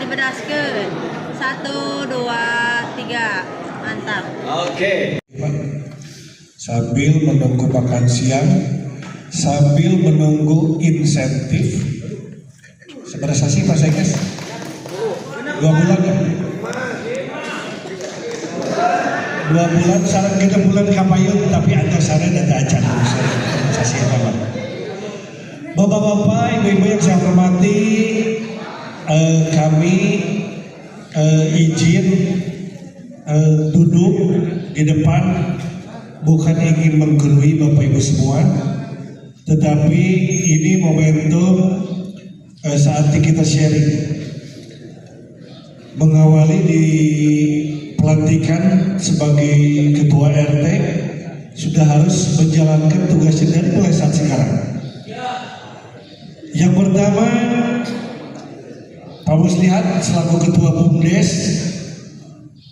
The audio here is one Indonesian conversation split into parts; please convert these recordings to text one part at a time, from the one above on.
dibedaskeun. 1, 2, 3. Mantap. Oke. Sambil menunggu makan siang, sambil menunggu insentif. Seberapa sih Pak Sekes? 2 bulan ya? 2 bulan, saran kita bulan kapayun, tapi ada saran dan acan. Saya apa? Bapak-bapak, ibu-ibu yang saya hormati, kami izin duduk di depan, bukan ingin menggurui Bapak Ibu semua, tetapi ini momentum saatnya kita sharing. Mengawali di pelantikan sebagai ketua RT sudah harus menjalankan tugasnya dari mulai saat sekarang. Yang pertama, Pak Muslihat selaku ketua BUMDes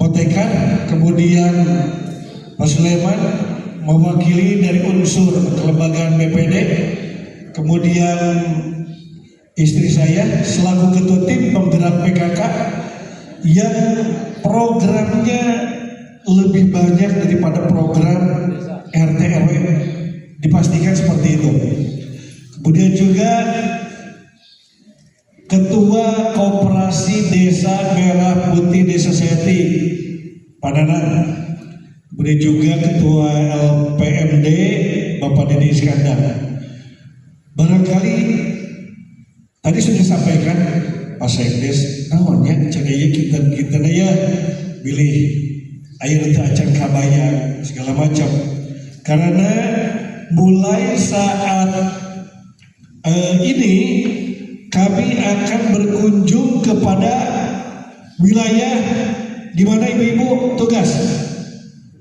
Motekan, kemudian Pak Sulaiman mewakili dari unsur kelembagaan BPD, kemudian istri saya selaku ketua tim penggerak PKK yang programnya lebih banyak daripada program RT RW, dipastikan seperti itu. Kemudian juga Ketua Koperasi Desa Merah Putih Desa Seti Pak Nanang, kemudian juga Ketua LPMD Bapak Deddy Iskandar. Barangkali tadi sudah sampaikan Pak Sekdes, naonnya cegaya kita ya pilih air itu acan kabaya segala macam, karena mulai saat ini kami akan berkunjung kepada wilayah di mana ibu-ibu tugas.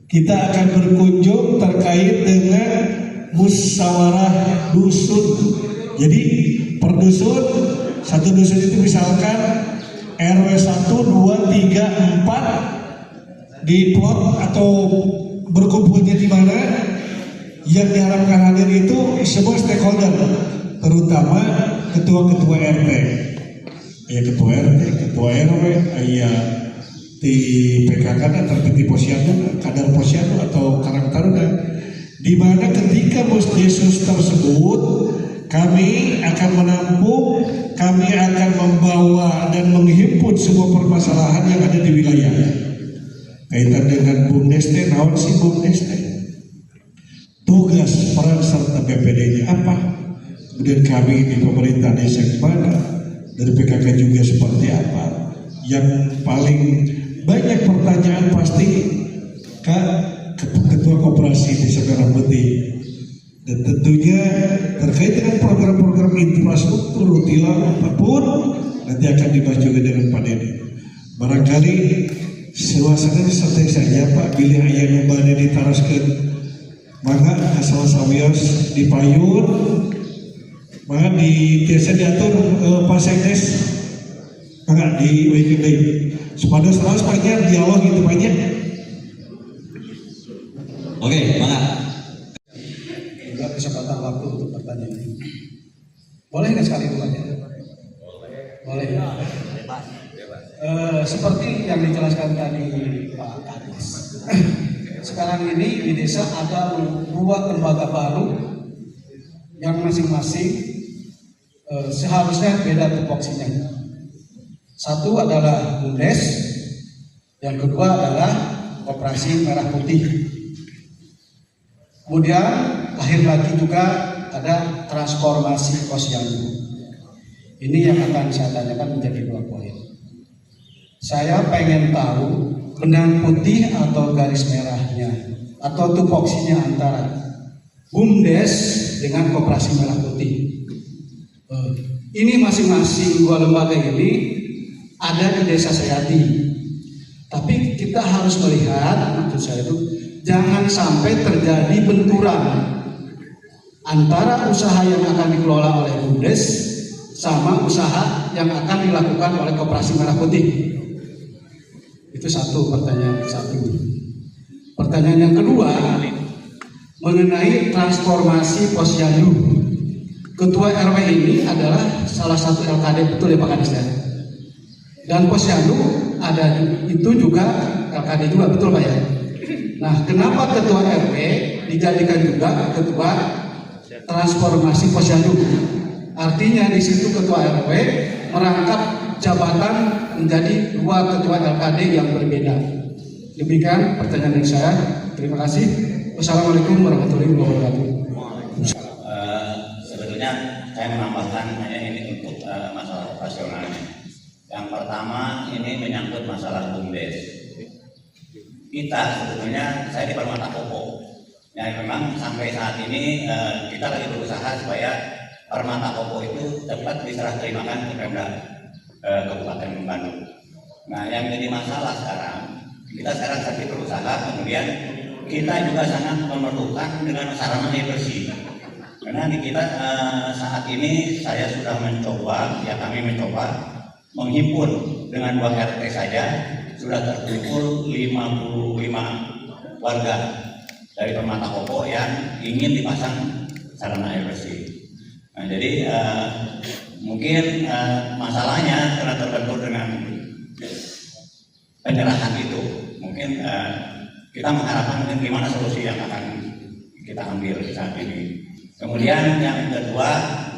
Kita akan berkunjung terkait dengan musyawarah dusun. Jadi per dusun, satu dusun itu misalkan RW 1, 2, 3, 4 di plot atau berkumpulnya di mana. Yang diharapkan hadir itu semua stakeholder, terutama ketua-ketua RT, ya ketua RT, ketua RW, ya di PKK dan terpeti posyandu, kadar posyandu atau karang taruna, di mana ketika musdesus tersebut kami akan menampung, kami akan membawa dan menghimpun semua permasalahan yang ada di wilayah kaitan dengan BUMDes, naon sih BUMDes, tugas peran serta BPD-nya apa, kemudian kami di pemerintah desa gimana, dari PKK juga seperti apa. Yang paling banyak pertanyaan pasti ke Ketua Koperasi Desa Merah Putih, dan tentunya terkait dengan program-program infrastruktur tilang apapun nanti akan dibahas juga dengan Pak Deddy. Barangkali suasananya santai saja Pak, pilih ayah numbanya ditaraskan maka asal sawios di payun, maka di biasa diatur Pak Sekdes, maka di WKB sepadan selalu sepanjang dialog gitu banyak. Oke, mana? Juga kesempatan waktu untuk pertanyaan. Boleh nggak sekali bertanya? Boleh. Seperti yang dijelaskan tadi Pak Kadis. Sekarang ini di desa ada 2 lembaga baru yang masing-masing seharusnya beda tupoksinya. Satu adalah BUMDes, yang kedua adalah Koperasi Merah Putih. Kemudian lahir lagi juga ada transformasi posyandu. Ini yang akan saya tanyakan menjadi 2 poin. Saya pengen tahu benang putih atau garis merahnya atau tupoksinya antara BUMDes dengan Koperasi Merah Putih. Ini masing-masing 2 lembaga ini ada di Desa Seyati. Tapi kita harus melihat, maksud saya itu jangan sampai terjadi benturan antara usaha yang akan dikelola oleh BUMDes sama usaha yang akan dilakukan oleh Koperasi Merah Putih. Itu pertanyaan satu. Pertanyaan yang kedua mengenai transformasi posyandu. Ketua RW ini adalah salah satu LKD, betul ya Pak Kadis ya? Dan posyandu ada itu juga LKD juga, betul Pak ya? Nah, kenapa ketua RW dijadikan juga ketua transformasi posyandu? Artinya di situ ketua RW merangkap jabatan menjadi 2 ketua LKD yang berbeda. Demikian pertanyaan dari saya. Terima kasih. Wassalamualaikum warahmatullahi wabarakatuh. Sebetulnya saya menambahkan hanya ini untuk masalah operasionalnya. Yang pertama ini menyangkut masalah BUMDes. Kita sebetulnya saya di Permata Kopo. Ya memang sampai saat ini kita lagi berusaha supaya Permata Kopo itu dapat diserah terimakan ke Pemda Kabupaten Bandung. Nah yang jadi masalah sekarang, kita sekarang sedang berusaha, kemudian kita juga sangat memerlukan dengan sarana air bersih. Karena di kita saat ini saya sudah mencoba, ya kami mencoba menghimpun dengan 2 RT saja sudah terkumpul 55 warga dari Permata Kopo yang ingin dipasang sarana air bersih. Nah, jadi mungkin masalahnya karena terbentur dengan penyerahan itu, mungkin kita mengharapkan mungkin gimana solusi yang akan kita ambil saat ini. Kemudian yang kedua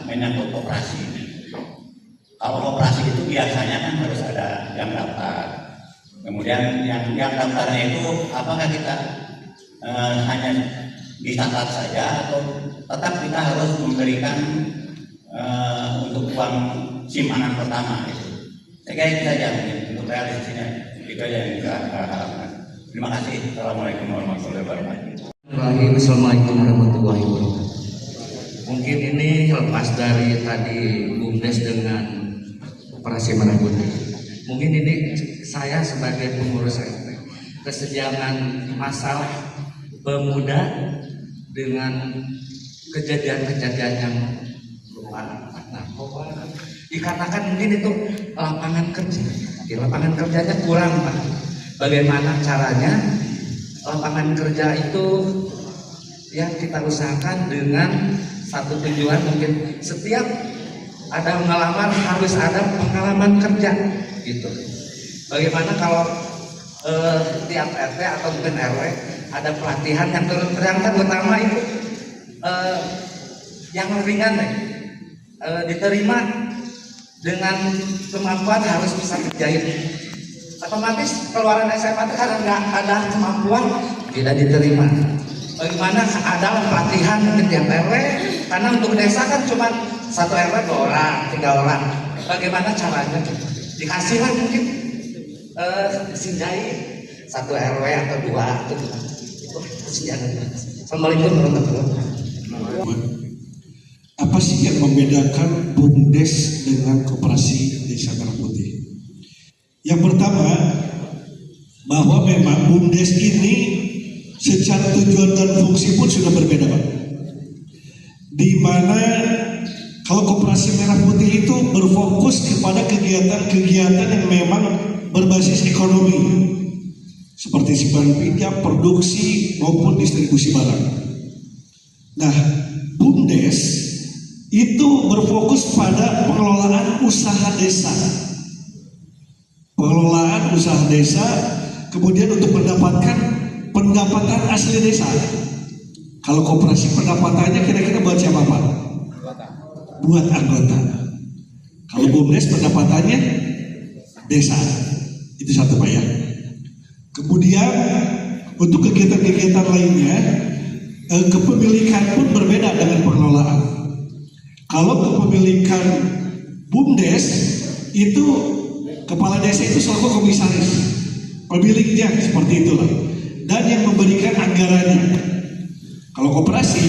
menyangkut operasi. Kalau operasi itu biasanya kan harus ada yang daftar. Kemudian yang daftarnya itu apakah kita hanya dicatat saja atau tetap kita harus memberikan untuk uang simpanan pertama itu. Saya kira itu saja mungkin untuk realisasinya. Itu aja yang kita harapkan. Terima kasih. Assalamualaikum warahmatullahi wabarakatuh. Assalamualaikum warahmatullahi wabarakatuh. Mungkin ini lepas dari tadi BUMDes dengan operasi merah putih. Mungkin ini saya sebagai pengurus RT, kesenjangan masalah pemuda dengan kejadian-kejadian yang berupa narkoba. Dikarenakan mungkin itu lapangan kerja. Di lapangan kerjanya kurang, Pak. Bagaimana caranya lapangan kerja itu yang kita usahakan dengan satu tujuan, mungkin setiap ada ngelamar harus ada pengalaman kerja gitu. Bagaimana kalau tiap RT atau mungkin RW ada pelatihan yang terangkat pertama itu yang ringan diterima dengan kemampuan harus bisa kerjain. Otomatis keluaran SMA itu karena nggak ada kemampuan tidak diterima. Bagaimana ada pelatihan mungkin tiap RW, karena untuk desa kan cuma 1 RW 2 orang, 3 orang. Bagaimana caranya? Dikasihlah mungkin sinjai 1 RW atau 2 atau itu senjata. Assalamualaikum warahmatullahi wabarakatuh. Apa sih yang membedakan BUMDes dengan Koperasi Desa Merah Putih? Yang pertama, bahwa memang BUMDes ini secara tujuan dan fungsi pun sudah berbeda, Pak. Di mana kalau Koperasi Merah Putih itu berfokus kepada kegiatan-kegiatan yang memang berbasis ekonomi, seperti simpan pinjam, produksi maupun distribusi barang. Nah, BUMDes itu berfokus pada pengelolaan usaha desa. Pengelolaan usaha desa, kemudian untuk mendapatkan pendapatan asli desa. Kalau koperasi pendapatannya kira-kira buat siapa, Pak? Buat anggota. Kalau BUMDes pendapatannya desa. Itu satu, Pak ya. Kemudian untuk kegiatan-kegiatan lainnya, kepemilikan pun berbeda dengan pengelolaan. Kalau kepemilikan BUMDes itu kepala desa itu selaku komisaris, pemiliknya seperti itulah, dan yang memberikan anggarannya. Kalau koperasi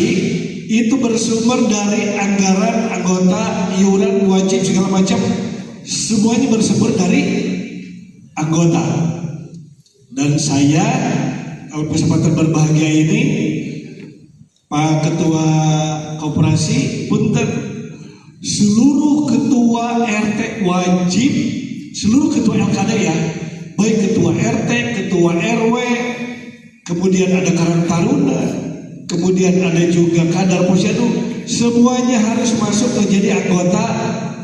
itu bersumber dari anggaran anggota, iuran, wajib segala macam, semuanya bersumber dari anggota. Dan saya kalau kesempatan berbahagia ini, Pak Ketua Koperasi, punten, seluruh ketua RT wajib, seluruh ketua LKD ya, baik ketua RT, ketua RW, kemudian ada Karang Taruna, kemudian ada juga kadar posyandu, semuanya harus masuk menjadi anggota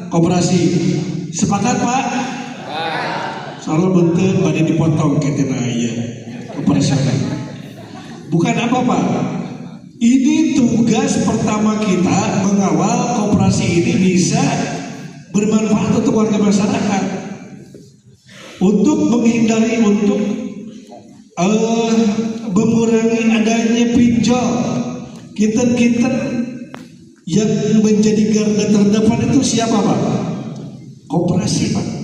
koperasi. Sepakat, Pak? soalnya bentuk pada dipotong kita naya operasional. Bukan apa-apa. Ini tugas pertama kita mengawal koperasi ini bisa bermanfaat untuk warga masyarakat. Untuk menghindari, untuk mengurangi adanya pinjol. Kinten-kinten yang menjadi garda terdepan itu siapa Pak? Koperasi Pak.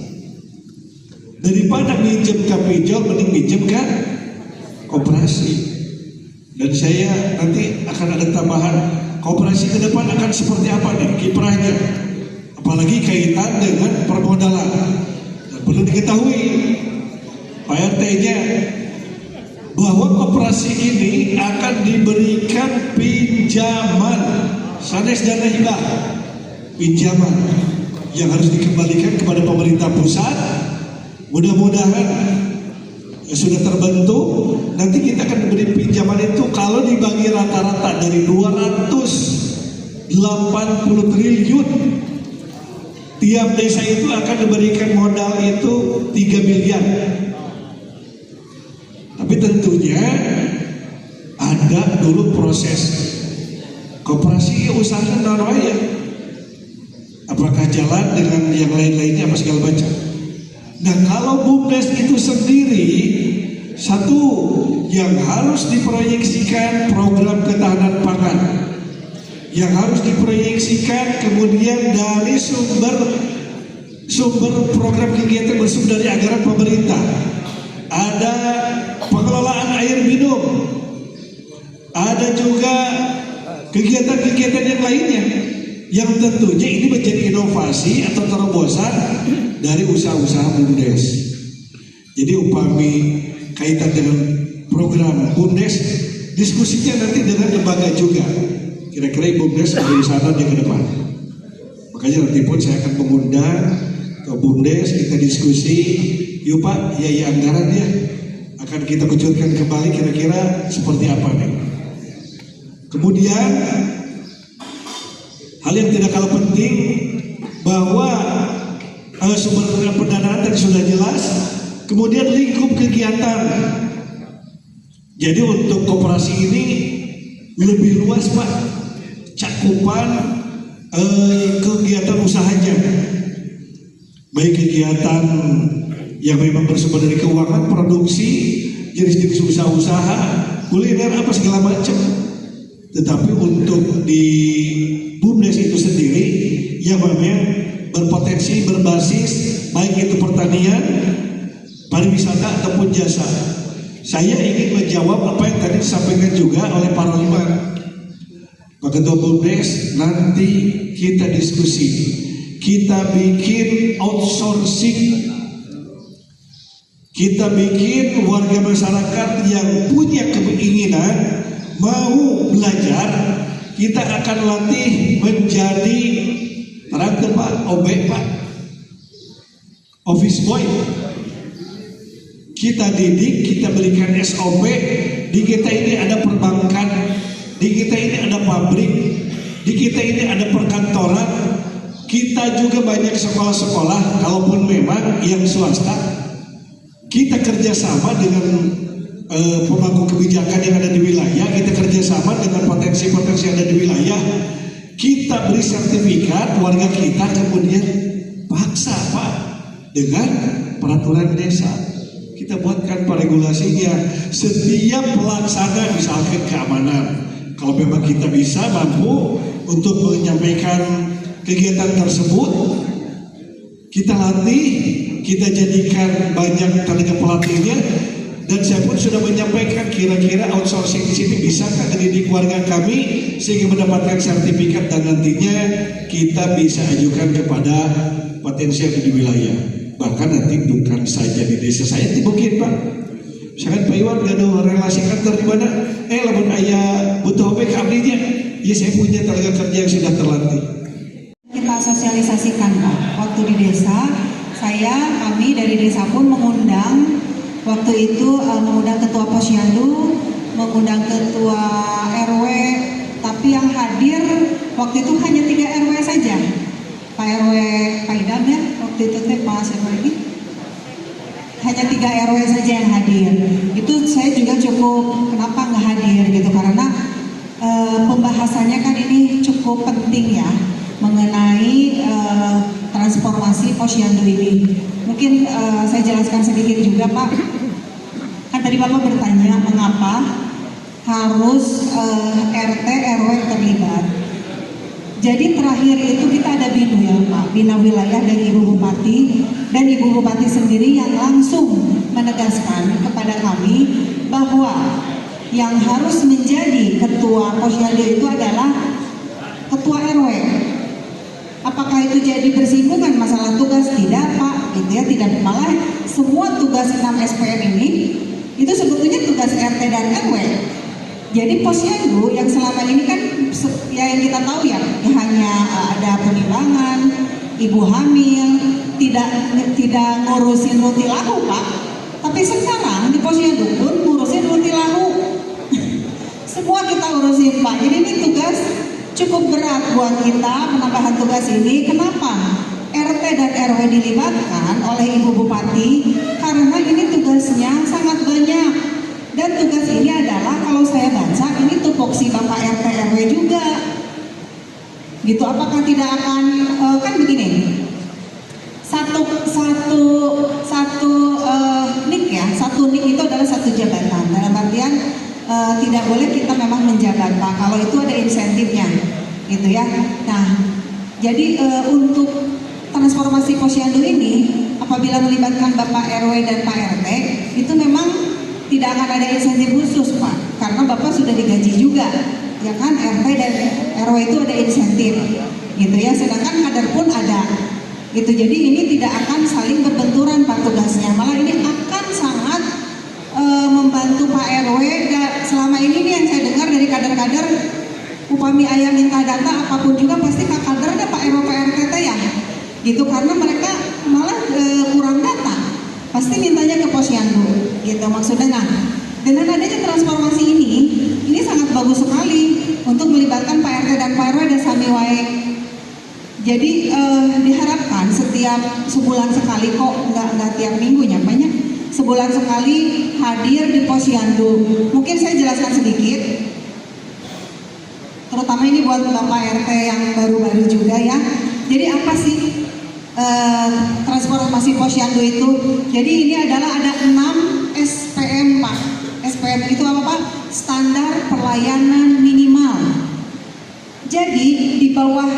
Daripada minjem ke pinjol, mending minjem ke koperasi. Dan saya nanti akan ada tambahan, koperasi ke depan akan seperti apa nih kiprahnya, apalagi kaitan dengan permodalan. Dan perlu diketahui Pak RT-nya bahwa koperasi ini akan diberikan pinjaman sanes dana hibah, pinjaman yang harus dikembalikan kepada pemerintah pusat. Mudah-mudahan sudah terbentuk, nanti kita akan beri pinjaman itu kalau dibagi rata-rata dari 280 triliun, tiap desa itu akan diberikan modal itu 3 miliar. Tapi tentunya ada dulu proses koperasi usaha ya, apakah jalan dengan yang lain-lainnya apa segala macam. Nah kalau BUMDes itu sendiri, satu yang harus diproyeksikan program ketahanan pangan, yang harus diproyeksikan kemudian dari sumber program kegiatan bersumber dari anggaran pemerintah, ada pengelolaan air minum, ada juga kegiatan-kegiatan yang lainnya yang tentunya ini menjadi inovasi atau terobosan dari usaha-usaha BUMDes. Jadi upami kaitan dengan program BUMDes, diskusinya nanti dengan lembaga juga. Kira-kira BUMDes ada di sana di ke depan. Makanya nanti pun saya akan mengundang ke BUMDes, kita diskusi. Yuk Pak, ya anggaran ya akan kita kucurkan kembali kira-kira seperti apa nih. Kemudian hal yang tidak kalah penting bahwa sumber pendanaan tadi sudah jelas, kemudian lingkup kegiatan. Jadi untuk koperasi ini lebih luas Pak cakupan kegiatan usahanya, baik kegiatan yang memang bersumber dari keuangan, produksi, jenis-jenis usaha-usaha, kuliner apa segala macam. Tetapi untuk di BUMDes itu sendiri yang memang berpotensi berbasis baik itu pertanian, pariwisata ataupun jasa. Saya ingin menjawab apa yang tadi disampaikan juga oleh Pak Roliman, Pak Ketua BUMDes. Nanti kita diskusi, kita bikin outsourcing, kita bikin warga masyarakat yang punya keinginan mau belajar, kita akan latih menjadi terang Pak, OB Pak, office boy. Kita didik, kita berikan SOP. Di kita ini ada perbankan, di kita ini ada pabrik, di kita ini ada perkantoran. Kita juga banyak sekolah-sekolah, kalaupun memang yang swasta. Kita kerjasama dengan pemangku kebijakan yang ada di wilayah, kita kerjasama dengan potensi-potensi yang ada di wilayah, kita beri sertifikat, warga kita kemudian paksa Pak dengan peraturan desa, kita buatkan regulasinya. Setiap pelaksana misalkan keamanan, kalau memang kita bisa mampu untuk menyampaikan kegiatan tersebut, kita latih, kita jadikan banyak tenaga pelatihnya. Dan saya pun sudah menyampaikan kira-kira outsourcing di sini bisakah mendidik warga kami sehingga mendapatkan sertifikat dan nantinya kita bisa ajukan kepada potensi yang di wilayah. Bahkan nanti bukan saja di desa saya, mungkin Pak. Misalkan Pak Iwan gak ada relasi kantor di mana? Lamun ayah butuh OB abdinya, ya saya punya tenaga kerja yang sudah terlatih. Kita sosialisasikan Pak. Waktu di desa, kami dari desa pun mengundang. Waktu itu mengundang ketua posyandu, mengundang ketua RW, tapi yang hadir waktu itu hanya 3 RW saja. Pak RW Pak Idam ya, waktu itu Pak RW ini hanya 3 RW saja yang hadir. Itu saya juga cukup kenapa nggak hadir gitu, karena pembahasannya kan ini cukup penting ya mengenai transformasi Posyandu ini. Mungkin saya jelaskan sedikit juga Pak. Kan tadi Bapak bertanya mengapa harus RT RW terlibat. Jadi terakhir itu kita ada BINU ya Pak, Bina Wilayah dari Ibu Bupati, dan Ibu Bupati sendiri yang langsung menegaskan kepada kami bahwa yang harus menjadi ketua Posyandu itu adalah ketua RW. Apakah itu jadi bersinggungan masalah tugas? Tidak Pak, gitu ya, tidak. Malah semua tugas 6 SPM ini itu sebetulnya tugas RT dan RW. Jadi Posyandu yang selama ini kan ya yang kita tahu ya hanya ada penimbangan, ibu hamil, tidak ngurusin rutilahu Pak. Tapi sekarang di Posyandu pun ngurusin rutilahu. Semua kita urusin Pak. Jadi ini tugas cukup berat buat kita penambahan tugas ini. Kenapa? RT dan RW dilibatkan oleh Ibu Bupati karena ini tugasnya sangat banyak. Dan tugas ini adalah kalau saya baca ini tupoksi Bapak RT RW juga. Gitu, apakah tidak akan kan begini. Satu nik ya, satu nik itu adalah satu jabatan. Dalam artian tidak boleh kita memang menjabat Pak. Kalau itu ada insentifnya, gitu ya. Nah, jadi untuk transformasi Posyandu ini apabila melibatkan Bapak RW dan Pak RT itu memang tidak akan ada insentif khusus Pak, karena Bapak sudah digaji juga, ya kan, RT dan RW itu ada insentif, gitu ya, sedangkan kader pun ada, gitu. Jadi ini tidak akan saling berbenturan Pak tugasnya, malah ini akan sangat membantu Pak RW. Selama ini nih yang saya dengar dari kader-kader, upami ayah minta data apapun juga pasti Pak kader ada Pak RW Pak RT ya, gitu, karena mereka malah kurang data. Pasti mintanya ke Posyandu, gitu maksudnya. Nah, dengan adanya transformasi ini sangat bagus sekali untuk melibatkan Pak RT dan Pak RW dan Sami Wae. Jadi diharapkan setiap sebulan sekali, kok nggak tiap minggunya, banyak sebulan sekali hadir di Posyandu. Mungkin saya jelaskan sedikit, terutama ini buat Bapak RT yang baru-baru juga ya. Jadi apa sih transformasi Posyandu itu? Jadi ini adalah ada 6 SPM Pak. SPM itu apa Pak? Standar pelayanan minimal. Jadi di bawah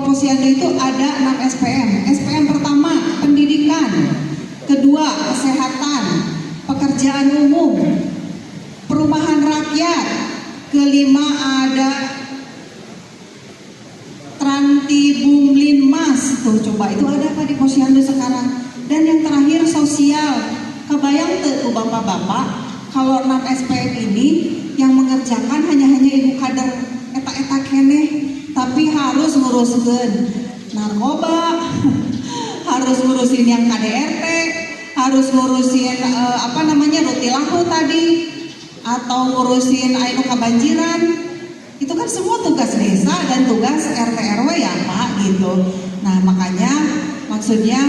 Posyandu itu ada 6 SPM. SPM pertama pendidikan, kedua kesehatan, pekerjaan umum, perumahan rakyat, kelima ada Trantibumlinmas, tuh coba itu ada apa di Posyandu sekarang. Dan yang terakhir sosial. Kebayang tuh bapak-bapak kalau 6 SPM ini yang mengerjakan hanya ibu kader eta keneh, tapi harus nguruskan narkoba, harus ngurusin yang KDRT, harus ngurusin rutilahu tadi, atau ngurusin anu kebanjiran. Itu kan semua tugas desa dan tugas RT RW ya Pak, gitu. Nah makanya maksudnya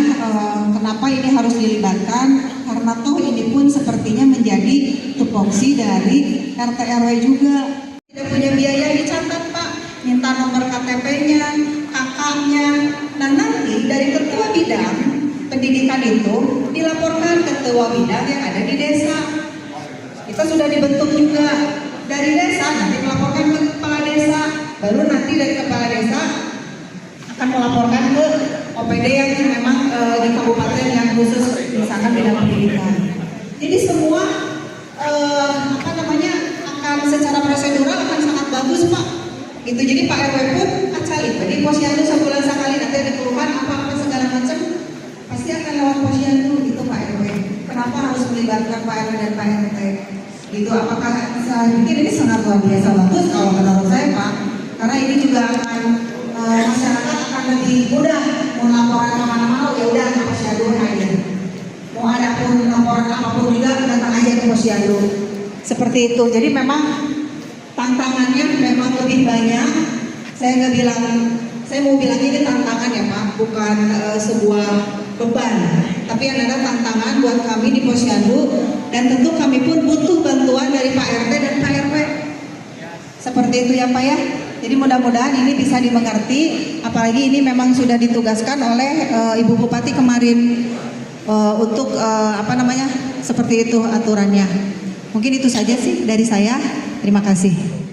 kenapa ini harus dilibatkan, karena toh ini pun sepertinya menjadi tupoksi dari RT RW juga. Tidak punya biaya dicatat Pak, minta nomor KTP-nya, kakaknya. Nah nanti dari ketua bidang pendidikan itu dilaporkan ke ketua bidang yang ada di desa. Kita sudah dibentuk juga dari desa, nanti melaporkan ke kepala desa, baru nanti dari kepala desa akan melaporkan ke OPD yang memang di kabupaten yang khusus misalkan bidang pendidikan. Jadi semua akan secara prosedural akan sangat bagus Pak. Gitu. Jadi Pak RW pun acali, jadi Posyandu sebulan sekali nanti ada keluhan apa-apa segala macam pasti akan lewat Posyandu itu Pak RW. Kenapa harus melibatkan Pak RW dan Pak RT? Gitu, apakah saya pikir ini sangat luar biasa bagus kalau menurut saya Pak, karena ini juga akan masyarakat akan lebih mudah mau laporan kemana-mana, ya udah ke Posyandu aja. Mau ada pun laporan apapun juga datang aja ke Posyandu. Seperti itu. Jadi memang tantangannya memang lebih banyak. Saya mau bilang ini tantangan ya Pak, bukan sebuah beban. tapi yang ada tantangan buat kami di Posyandu, dan tentu kami pun butuh bantuan dari Pak RT dan Pak RW. Seperti itu ya Pak ya. Jadi mudah-mudahan ini bisa dimengerti, apalagi ini memang sudah ditugaskan oleh Ibu Bupati kemarin untuk seperti itu aturannya. Mungkin itu saja sih dari saya. Terima kasih.